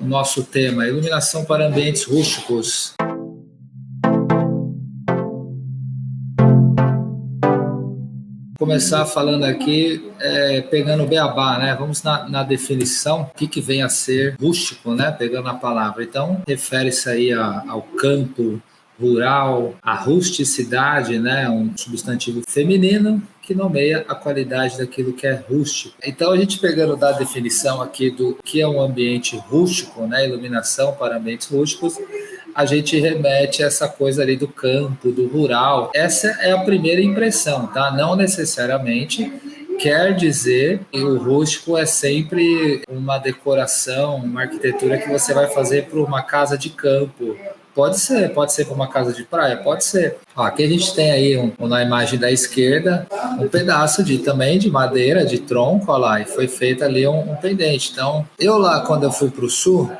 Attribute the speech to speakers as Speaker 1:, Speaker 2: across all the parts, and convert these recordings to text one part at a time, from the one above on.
Speaker 1: nosso tema, iluminação para ambientes rústicos. Começar falando aqui, pegando o beabá, né? Vamos na definição, o que vem a ser rústico, né? Pegando a palavra. Então, refere-se aí ao campo rural, à rusticidade, né? Um substantivo feminino que nomeia a qualidade daquilo que é rústico. Então, a gente pegando da definição aqui do que é um ambiente rústico, né? Iluminação para ambientes rústicos, a gente remete a essa coisa ali do campo, do rural. Essa é a primeira impressão, tá? Não necessariamente quer dizer que o rústico é sempre uma decoração, uma arquitetura que você vai fazer para uma casa de campo. Pode ser para uma casa de praia, pode ser. Ó, aqui a gente tem aí na imagem da esquerda um pedaço também de madeira, de tronco, ó lá, e foi feito ali um pendente. Então, eu lá quando eu fui para o sul,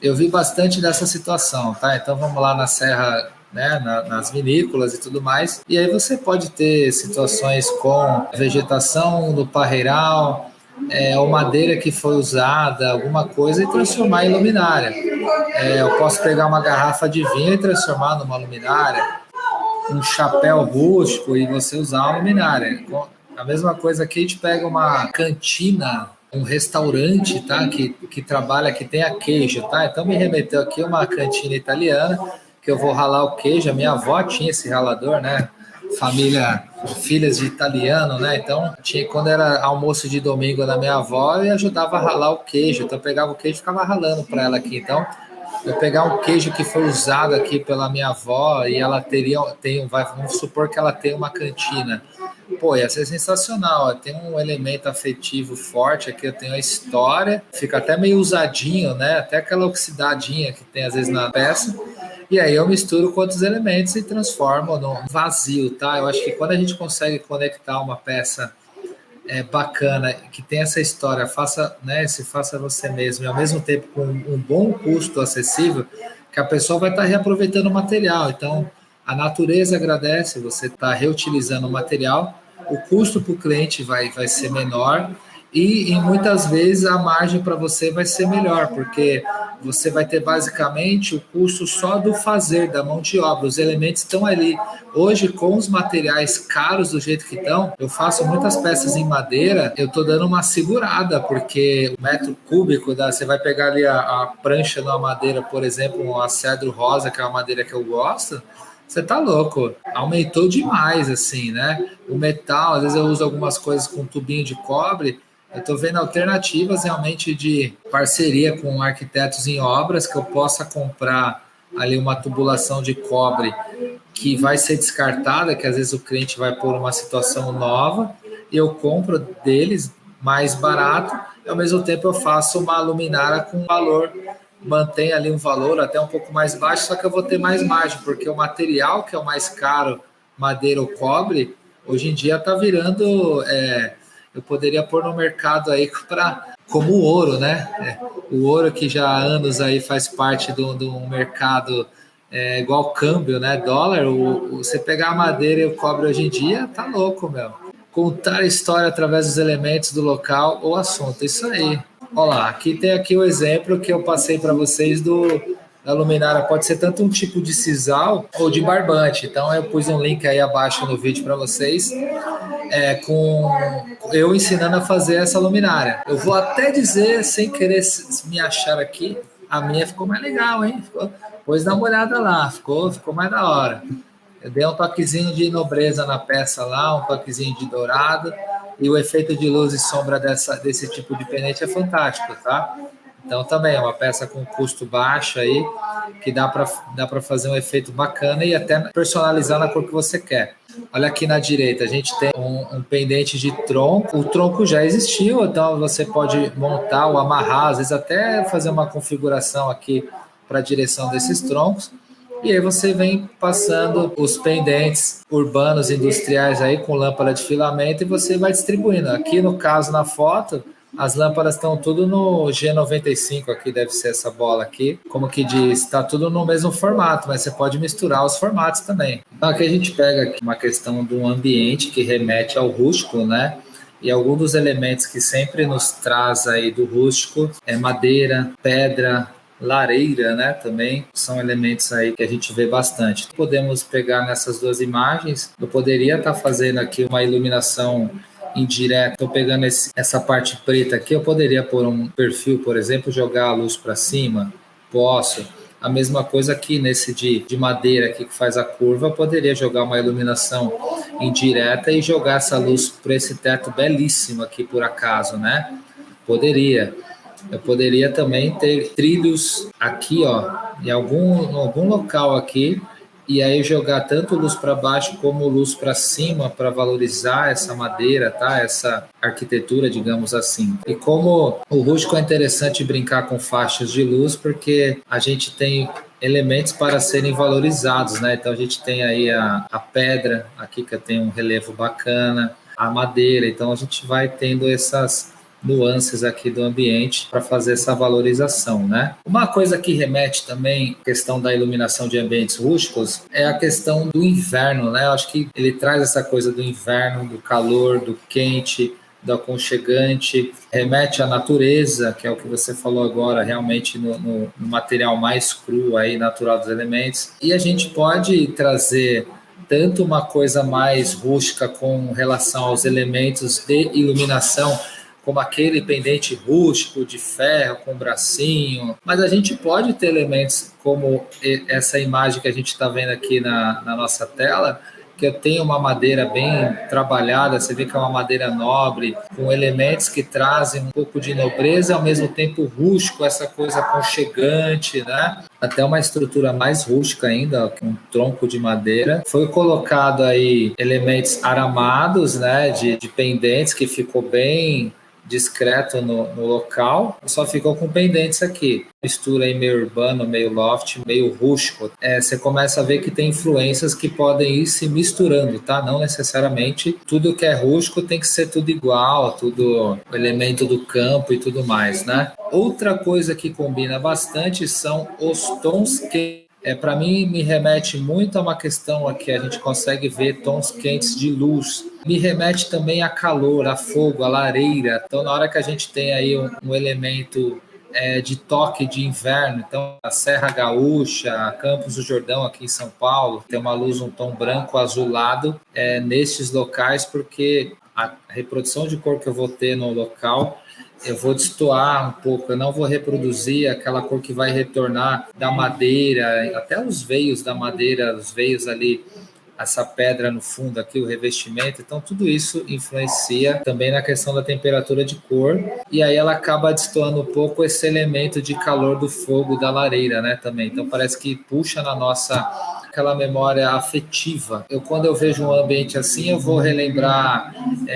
Speaker 1: eu vi bastante dessa situação, tá? Então vamos lá na serra, né, nas vinícolas e tudo mais. E aí você pode ter situações com vegetação do parreiral, ou madeira que foi usada, alguma coisa, e transformar em luminária. Eu posso pegar uma garrafa de vinho e transformar numa luminária, um chapéu rústico e você usar uma luminária. A mesma coisa aqui, a gente pega uma cantina, um restaurante, tá? Que trabalha, que tem a queijo, tá? Então me remeteu aqui uma cantina italiana, que eu vou ralar o queijo. A minha avó tinha esse ralador, né? Família, filhas de italiano, né? Então, quando era almoço de domingo da minha avó, eu ajudava a ralar o queijo. Então, eu pegava o queijo e ficava ralando para ela aqui. Então, eu pegar um queijo que foi usado aqui pela minha avó e ela vamos supor que ela tem uma cantina. Pô, ia ser sensacional. Tem um elemento afetivo forte aqui, eu tenho a história, fica até meio usadinho, né? Até aquela oxidadinha que tem às vezes na peça. E aí eu misturo com outros elementos e transformo no vazio, tá? Eu acho que quando a gente consegue conectar uma peça bacana, que tem essa história, faça você mesmo, e ao mesmo tempo com um bom custo acessível, que a pessoa vai estar reaproveitando o material. Então, a natureza agradece, você está reutilizando o material, o custo para o cliente vai ser menor e muitas vezes a margem para você vai ser melhor, porque você vai ter basicamente o custo só do fazer, da mão de obra. Os elementos estão ali. Hoje, com os materiais caros do jeito que estão, eu faço muitas peças em madeira, eu estou dando uma segurada, porque o metro cúbico, você vai pegar ali a prancha numa madeira, por exemplo, uma cedro rosa, que é uma madeira que eu gosto, você tá louco, aumentou demais, assim, né? O metal, às vezes eu uso algumas coisas com tubinho de cobre, eu estou vendo alternativas realmente de parceria com arquitetos em obras, que eu possa comprar ali uma tubulação de cobre que vai ser descartada, que às vezes o cliente vai pôr uma situação nova, e eu compro deles mais barato, e ao mesmo tempo eu faço uma luminária com valor, mantém ali um valor até um pouco mais baixo, só que eu vou ter mais margem, porque o material que é o mais caro, madeira ou cobre, hoje em dia está virando... eu poderia pôr no mercado aí como o ouro, né? O ouro que já há anos aí faz parte do mercado igual câmbio, né? Dólar, você pegar a madeira e o cobre hoje em dia, tá louco, meu. Contar a história através dos elementos do local ou assunto, isso aí. Olha lá, aqui tem o exemplo que eu passei para vocês da luminária. Pode ser tanto um tipo de sisal ou de barbante. Então eu pus um link aí abaixo no vídeo para vocês, com eu ensinando a fazer essa luminária. Eu vou até dizer, sem querer me achar aqui, a minha ficou mais legal, hein? Pois dá uma olhada lá, ficou mais da hora. Eu dei um toquezinho de nobreza na peça lá, um toquezinho de dourado, e o efeito de luz e sombra desse tipo de pendente é fantástico, tá? Então também é uma peça com custo baixo aí, que dá para fazer um efeito bacana e até personalizar na cor que você quer. Olha aqui na direita, a gente tem um pendente de tronco. O tronco já existiu, então você pode montar ou amarrar, às vezes até fazer uma configuração aqui para a direção desses troncos. E aí você vem passando os pendentes urbanos industriais aí com lâmpada de filamento e você vai distribuindo. Aqui no caso, na foto, as lâmpadas estão tudo no G95, aqui deve ser essa bola aqui. Como que diz, está tudo no mesmo formato, mas você pode misturar os formatos também. Então aqui a gente pega aqui uma questão de um ambiente que remete ao rústico, né? E alguns dos elementos que sempre nos traz aí do rústico é madeira, pedra, lareira, né? Também são elementos aí que a gente vê bastante. Podemos pegar nessas duas imagens. Eu poderia estar fazendo aqui uma iluminação indireta. Estou pegando essa parte preta aqui. Eu poderia pôr um perfil, por exemplo, jogar a luz para cima. Posso. A mesma coisa aqui nesse de madeira aqui que faz a curva, eu poderia jogar uma iluminação indireta e jogar essa luz para esse teto belíssimo aqui por acaso, né? Poderia. Eu poderia também ter trilhos aqui, ó, em algum local aqui, e aí jogar tanto luz para baixo como luz para cima para valorizar essa madeira, tá? Essa arquitetura, digamos assim. E como o rústico é interessante brincar com faixas de luz, porque a gente tem elementos para serem valorizados, né? Então a gente tem aí a pedra aqui que tem um relevo bacana, a madeira, então a gente vai tendo essas nuances aqui do ambiente para fazer essa valorização, né? Uma coisa que remete também à questão da iluminação de ambientes rústicos é a questão do inverno, né? Eu acho que ele traz essa coisa do inverno, do calor, do quente, do aconchegante, remete à natureza, que é o que você falou agora, realmente no material mais cru aí, natural dos elementos. E a gente pode trazer tanto uma coisa mais rústica com relação aos elementos de iluminação, como aquele pendente rústico de ferro com bracinho, mas a gente pode ter elementos como essa imagem que a gente está vendo aqui na nossa tela, que eu tenho uma madeira bem trabalhada, você vê que é uma madeira nobre, com elementos que trazem um pouco de nobreza, ao mesmo tempo rústico, essa coisa aconchegante, né? Até uma estrutura mais rústica ainda, com um tronco de madeira. Foi colocado aí elementos aramados, né, de pendentes, que ficou bem discreto no local, só ficou com pendentes aqui. Mistura aí meio urbano, meio loft, meio rústico. Você começa a ver que tem influências que podem ir se misturando, tá? Não necessariamente tudo que é rústico tem que ser tudo igual, tudo elemento do campo e tudo mais, né? Outra coisa que combina bastante são os tons que para mim, me remete muito a uma questão aqui, a gente consegue ver tons quentes de luz. Me remete também a calor, a fogo, a lareira. Então, na hora que a gente tem aí um elemento de toque de inverno, então a Serra Gaúcha, Campos do Jordão aqui em São Paulo, tem uma luz, um tom branco azulado nestes locais, porque a reprodução de cor que eu vou ter no local, eu vou destoar um pouco, eu não vou reproduzir aquela cor que vai retornar da madeira, até os veios da madeira, os veios ali, essa pedra no fundo aqui, o revestimento, então tudo isso influencia também na questão da temperatura de cor, e aí ela acaba destoando um pouco esse elemento de calor do fogo da lareira, né, também, então parece que puxa na nossa aquela memória afetiva. Quando eu vejo um ambiente assim, eu vou relembrar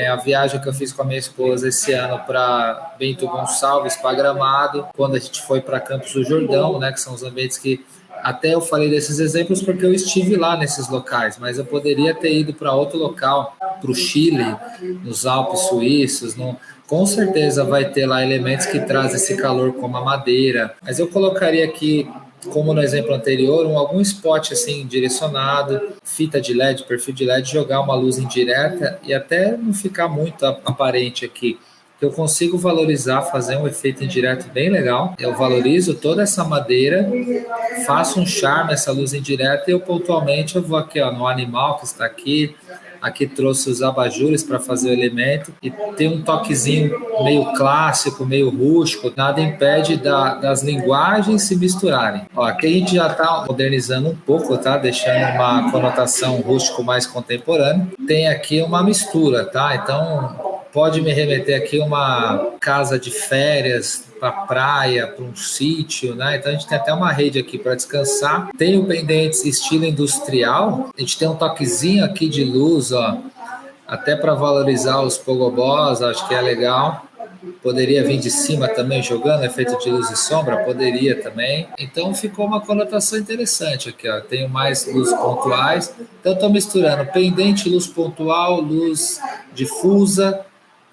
Speaker 1: a viagem que eu fiz com a minha esposa esse ano para Bento Gonçalves, para Gramado, quando a gente foi para Campos do Jordão, né, que são os ambientes que até eu falei desses exemplos porque eu estive lá nesses locais, mas eu poderia ter ido para outro local, para o Chile, nos Alpes suíços, com certeza vai ter lá elementos que trazem esse calor como a madeira, mas eu colocaria aqui, como no exemplo anterior, algum spot assim direcionado, fita de LED, perfil de LED, jogar uma luz indireta e até não ficar muito aparente aqui. Eu consigo valorizar, fazer um efeito indireto bem legal. Eu valorizo toda essa madeira, faço um charme essa luz indireta e eu pontualmente eu vou aqui no animal que está aqui. Aqui trouxe os abajures para fazer o elemento e tem um toquezinho meio clássico, meio rústico. Nada impede das linguagens se misturarem. Aqui a gente já está modernizando um pouco, tá? Deixando uma conotação rústico mais contemporânea. Tem aqui uma mistura, tá? Então pode me remeter aqui uma casa de férias para praia, para um sítio, né? Então a gente tem até uma rede aqui para descansar. Tem o pendente estilo industrial. A gente tem um toquezinho aqui de luz, até para valorizar os pogobós, acho que é legal. Poderia vir de cima também jogando efeito de luz e sombra, poderia também. Então ficou uma conotação interessante aqui, Tenho mais luz pontuais. Então estou misturando pendente, luz pontual, luz difusa.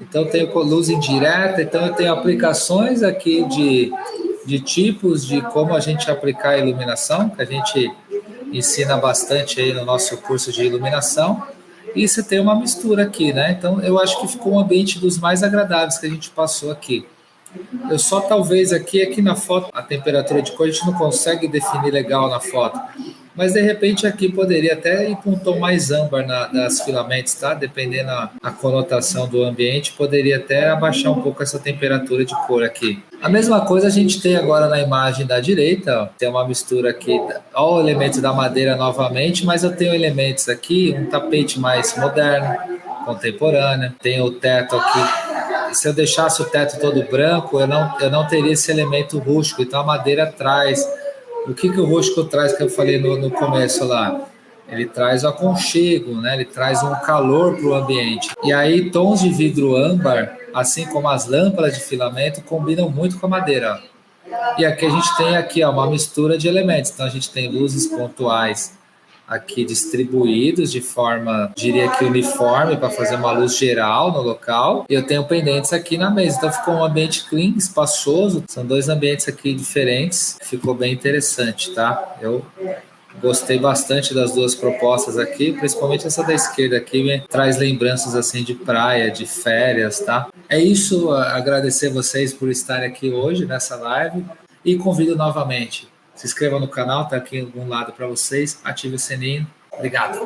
Speaker 1: Então tenho luz indireta, então eu tenho aplicações aqui de tipos de como a gente aplicar a iluminação, que a gente ensina bastante aí no nosso curso de iluminação. E você tem uma mistura aqui, né? Então eu acho que ficou um ambiente dos mais agradáveis que a gente passou aqui. Eu só talvez aqui na foto, a temperatura de cor a gente não consegue definir legal na foto. Mas de repente aqui poderia até ir com um tom mais âmbar das filamentos, tá? Dependendo a conotação do ambiente, poderia até abaixar um pouco essa temperatura de cor aqui. A mesma coisa a gente tem agora na imagem da direita, ó. Tem uma mistura aqui, ó, o elemento da madeira novamente, mas eu tenho elementos aqui, um tapete mais moderno, contemporâneo, tem o teto aqui. Se eu deixasse o teto todo branco, eu não teria esse elemento rústico, então a madeira traz. O que o rústico traz, que eu falei no começo lá? Ele traz o aconchego, né? Ele traz um calor para o ambiente. E aí, tons de vidro âmbar, assim como as lâmpadas de filamento, combinam muito com a madeira. E aqui a gente tem aqui, ó, uma mistura de elementos. Então, a gente tem luzes pontuais aqui distribuídos de forma, diria que uniforme, para fazer uma luz geral no local. E eu tenho pendentes aqui na mesa. Então ficou um ambiente clean, espaçoso. São dois ambientes aqui diferentes. Ficou bem interessante, tá? Eu gostei bastante das duas propostas aqui, principalmente essa da esquerda aqui, me traz lembranças assim de praia, de férias, tá? É isso, agradecer vocês por estarem aqui hoje nessa live e convido novamente. Se inscreva no canal, tá aqui em algum lado para vocês, ative o sininho. Obrigado.